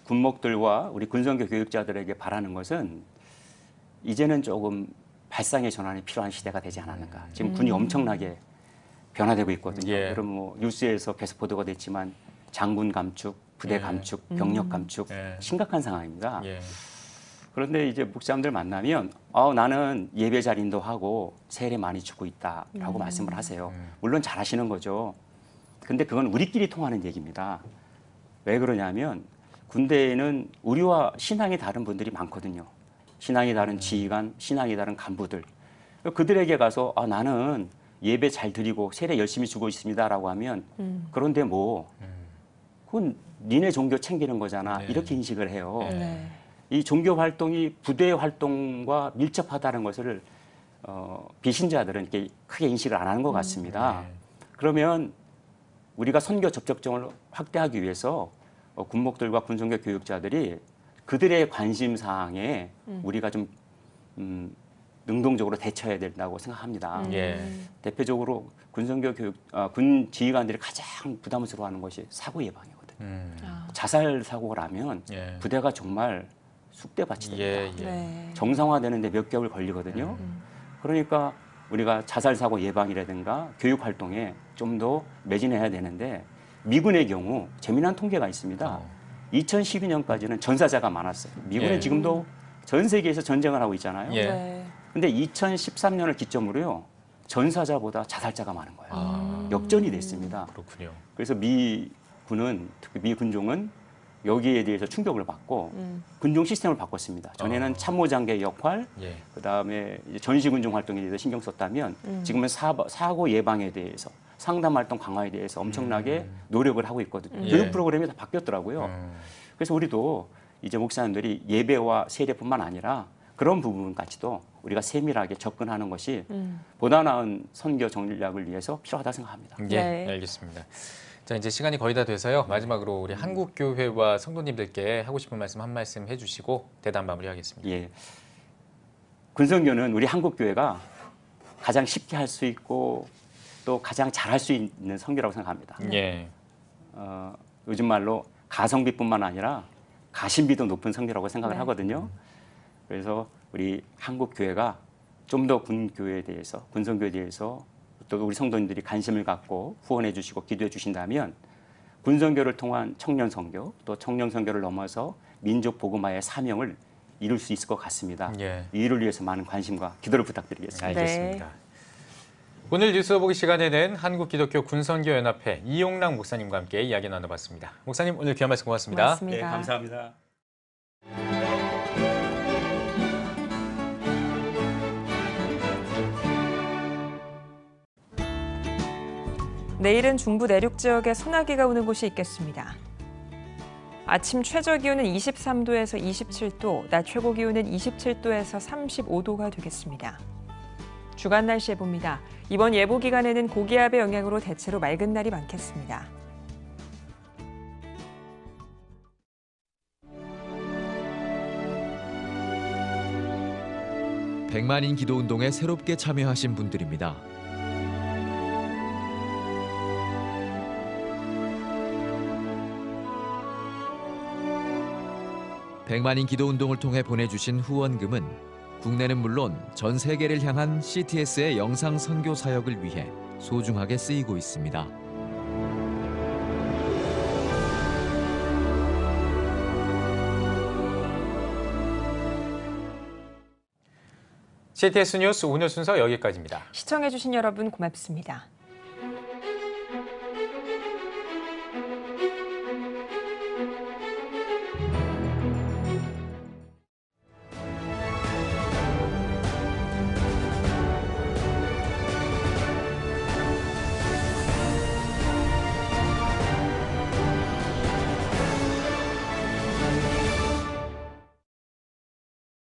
군목들과 우리 군선교 교육자들에게 바라는 것은 이제는 조금 발상의 전환이 필요한 시대가 되지 않았는가. 지금 군이 엄청나게 변화되고 있거든요. 여러분 뭐 뉴스에서 계속 보도가 됐지만 장군 감축, 부대 감축, 병력 감축 심각한 상황입니다. 그런데 이제 목사님들 만나면 나는 예배 잘 인도하고 세례 많이 주고 있다라고 말씀을 하세요. 물론 잘하시는 거죠. 근데 그건 우리끼리 통하는 얘기입니다. 왜 그러냐면 군대에는 우리와 신앙이 다른 분들이 많거든요. 신앙이 다른 지휘관, 신앙이 다른 간부들. 그들에게 가서 나는 예배 잘 드리고 세례 열심히 주고 있습니다라고 하면 그런데 뭐 그건 니네 종교 챙기는 거잖아. 이렇게 인식을 해요. 이 종교 활동이 부대 활동과 밀접하다는 것을 비신자들은 이렇게 크게 인식을 안 하는 것 같습니다. 그러면 우리가 선교 접촉점을 확대하기 위해서 군목들과 군선교 교육자들이 그들의 관심 사항에 우리가 좀 능동적으로 대처해야 된다고 생각합니다. 대표적으로 군선교 교육 군 지휘관들이 가장 부담스러워하는 것이 사고 예방이거든요. 자살 사고가 나면 부대가 정말 쑥대밭이 됩니다. 정상화되는데 몇 개월 걸리거든요. 그러니까 우리가 자살 사고 예방이라든가 교육 활동에 좀 더 매진해야 되는데 미군의 경우 재미난 통계가 있습니다. 2012년까지는 전사자가 많았어요. 미군은 지금도 전 세계에서 전쟁을 하고 있잖아요. 근데 2013년을 기점으로요. 전사자보다 자살자가 많은 거예요. 역전이 됐습니다. 그렇군요. 그래서 미군은 특히 미 군종은 여기에 대해서 충격을 받고 군종 시스템을 바꿨습니다. 전에는 참모장교의 역할, 그다음에 전시군종 활동에 대해서 신경 썼다면 지금은 사고 예방에 대해서 상담 활동 강화에 대해서 엄청나게 노력을 하고 있거든요. 교육 프로그램이 다 바뀌었더라고요. 그래서 우리도 이제 목사님들이 예배와 세례뿐만 아니라 그런 부분까지도 우리가 세밀하게 접근하는 것이 보다 나은 선교 전략을 위해서 필요하다 생각합니다. 예, 알겠습니다. 자, 이제 시간이 거의 다 돼서요. 마지막으로 우리 한국교회와 성도님들께 하고 싶은 말씀 한 말씀 해주시고 대담 마무리하겠습니다. 예. 군선교는 우리 한국교회가 가장 쉽게 할 수 있고 또 가장 잘할 수 있는 선교라고 생각합니다. 요즘 말로 가성비뿐만 아니라 가심비도 높은 선교라고 생각을 하거든요. 그래서 우리 한국교회가 좀 더 군교회에 대해서, 군선교에 대해서 또 우리 성도님들이 관심을 갖고 후원해 주시고 기도해 주신다면 군선교를 통한 청년 선교, 또 청년 선교를 넘어서 민족 복음화의 사명을 이룰 수 있을 것 같습니다. 이 일을 위해서 많은 관심과 기도를 부탁드리겠습니다. 알겠습니다. 오늘 뉴스 보기 시간에는 한국기독교 군선교연합회 이용락 목사님과 함께 이야기 나눠봤습니다. 목사님 오늘 귀한 말씀 고맙습니다. 고맙습니다. 네, 감사합니다. 내일은 중부 내륙 지역에 소나기가 오는 곳이 있겠습니다. 아침 최저 기온은 23도에서 27도, 낮 최고 기온은 27도에서 35도가 되겠습니다. 주간 날씨 예보입니다. 이번 예보 기간에는 고기압의 영향으로 대체로 맑은 날이 많겠습니다. 백만인 기도운동에 새롭게 참여하신 분들입니다. 백만인 기도운동을 통해 보내주신 후원금은 국내는 물론 전 세계를 향한 CTS의 영상 선교 사역을 위해 소중하게 쓰이고 있습니다. CTS 뉴스 오늘 순서 여기까지입니다. 시청해주신 여러분 고맙습니다.